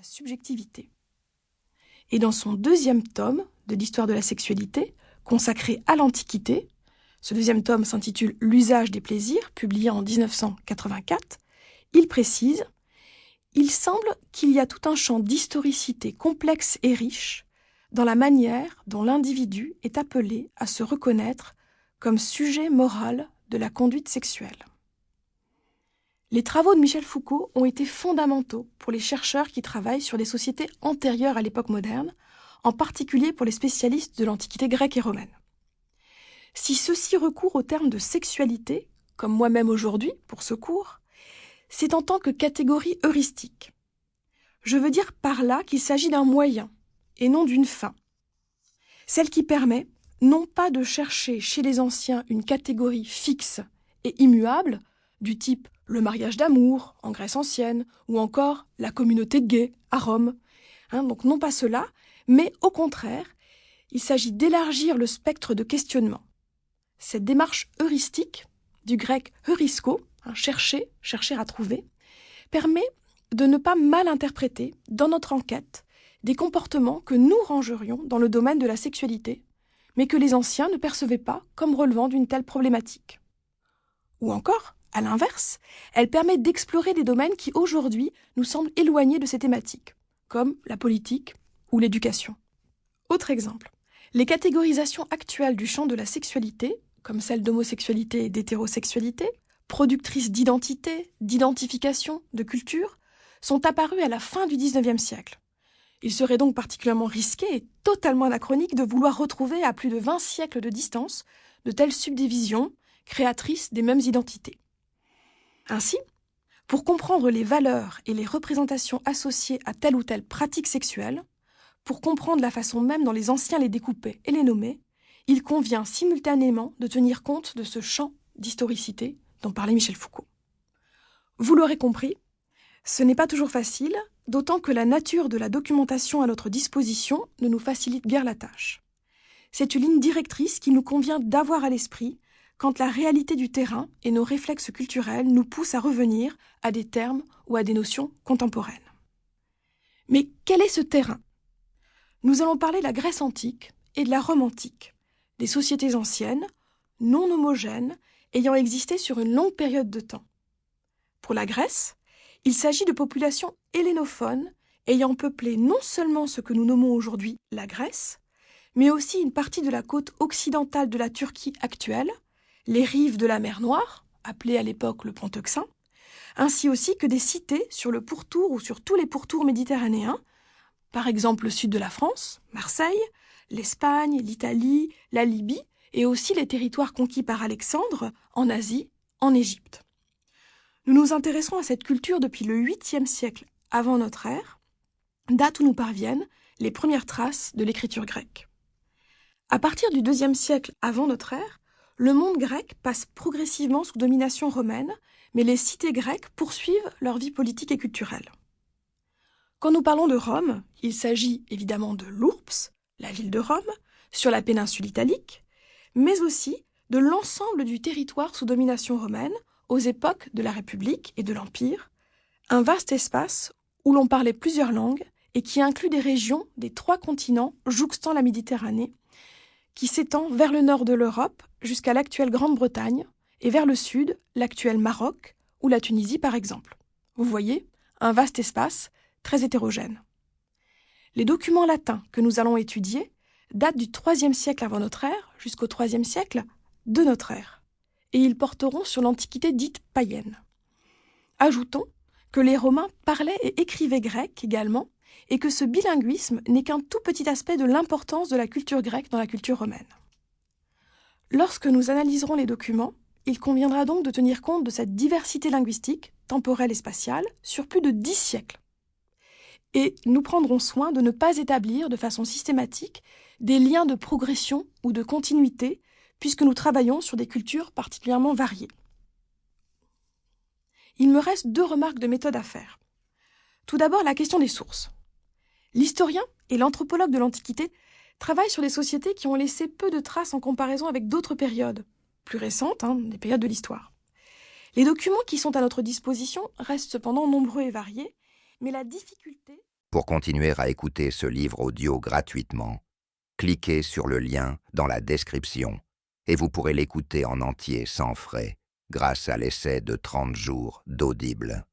la subjectivité. Et dans son deuxième tome de l'histoire de la sexualité, consacré à l'Antiquité, ce deuxième tome s'intitule « L'usage des plaisirs », publié en 1984, il précise « Il semble qu'il y a tout un champ d'historicité complexe et riche dans la manière dont l'individu est appelé à se reconnaître comme sujet moral de la conduite sexuelle. » Les travaux de Michel Foucault ont été fondamentaux pour les chercheurs qui travaillent sur des sociétés antérieures à l'époque moderne, en particulier pour les spécialistes de l'Antiquité grecque et romaine. Si ceux-ci recourent au terme de sexualité, comme moi-même aujourd'hui pour ce cours, c'est en tant que catégorie heuristique. Je veux dire par là qu'il s'agit d'un moyen et non d'une fin. Celle qui permet non pas de chercher chez les anciens une catégorie fixe et immuable, du type le mariage d'amour en Grèce ancienne ou encore la communauté gay à Rome. Donc non pas cela, mais au contraire, il s'agit d'élargir le spectre de questionnement. Cette démarche heuristique, du grec heurisko, chercher, chercher à trouver, permet de ne pas mal interpréter, dans notre enquête, des comportements que nous rangerions dans le domaine de la sexualité, mais que les anciens ne percevaient pas comme relevant d'une telle problématique. Ou encore, à l'inverse, elle permet d'explorer des domaines qui aujourd'hui nous semblent éloignés de ces thématiques, comme la politique ou l'éducation. Autre exemple, les catégorisations actuelles du champ de la sexualité, comme celles d'homosexualité et d'hétérosexualité, productrices d'identité, d'identification, de culture, sont apparues à la fin du XIXe siècle. Il serait donc particulièrement risqué et totalement anachronique de vouloir retrouver à plus de 20 siècles de distance de telles subdivisions créatrices des mêmes identités. Ainsi, pour comprendre les valeurs et les représentations associées à telle ou telle pratique sexuelle, pour comprendre la façon même dont les anciens les découpaient et les nommaient, il convient simultanément de tenir compte de ce champ d'historicité dont parlait Michel Foucault. Vous l'aurez compris, ce n'est pas toujours facile, d'autant que la nature de la documentation à notre disposition ne nous facilite guère la tâche. C'est une ligne directrice qu'il nous convient d'avoir à l'esprit quand la réalité du terrain et nos réflexes culturels nous poussent à revenir à des termes ou à des notions contemporaines. Mais quel est ce terrain ? Nous allons parler de la Grèce antique et de la Rome antique, des sociétés anciennes, non homogènes, ayant existé sur une longue période de temps. Pour la Grèce, il s'agit de populations hellénophones ayant peuplé non seulement ce que nous nommons aujourd'hui la Grèce, mais aussi une partie de la côte occidentale de la Turquie actuelle, les rives de la mer Noire, appelée à l'époque le Pont Euxin, ainsi aussi que des cités sur le pourtour ou sur tous les pourtours méditerranéens, par exemple le sud de la France, Marseille, l'Espagne, l'Italie, la Libye, et aussi les territoires conquis par Alexandre en Asie, en Égypte. Nous nous intéressons à cette culture depuis le 8e siècle avant notre ère, date où nous parviennent les premières traces de l'écriture grecque. À partir du 2e siècle avant notre ère, le monde grec passe progressivement sous domination romaine, mais les cités grecques poursuivent leur vie politique et culturelle. Quand nous parlons de Rome, il s'agit évidemment de l'Ourps, la ville de Rome, sur la péninsule italique, mais aussi de l'ensemble du territoire sous domination romaine aux époques de la République et de l'Empire, un vaste espace où l'on parlait plusieurs langues et qui inclut des régions des 3 continents jouxtant la Méditerranée, qui s'étend vers le nord de l'Europe jusqu'à l'actuelle Grande-Bretagne et vers le sud, l'actuel Maroc ou la Tunisie par exemple. Vous voyez, un vaste espace très hétérogène. Les documents latins que nous allons étudier datent du IIIe siècle avant notre ère jusqu'au IIIe siècle de notre ère, et ils porteront sur l'Antiquité dite païenne. Ajoutons que les Romains parlaient et écrivaient grec également, et que ce bilinguisme n'est qu'un tout petit aspect de l'importance de la culture grecque dans la culture romaine. Lorsque nous analyserons les documents, il conviendra donc de tenir compte de cette diversité linguistique, temporelle et spatiale, sur plus de 10 siècles. Et nous prendrons soin de ne pas établir de façon systématique des liens de progression ou de continuité, puisque nous travaillons sur des cultures particulièrement variées. Il me reste 2 remarques de méthode à faire. Tout d'abord, la question des sources. L'historien et l'anthropologue de l'Antiquité travaillent sur des sociétés qui ont laissé peu de traces en comparaison avec d'autres périodes, plus récentes, des périodes de l'histoire. Les documents qui sont à notre disposition restent cependant nombreux et variés, mais la difficulté Pour continuer à écouter ce livre audio gratuitement, cliquez sur le lien dans la description et vous pourrez l'écouter en entier sans frais grâce à l'essai de 30 jours d'Audible.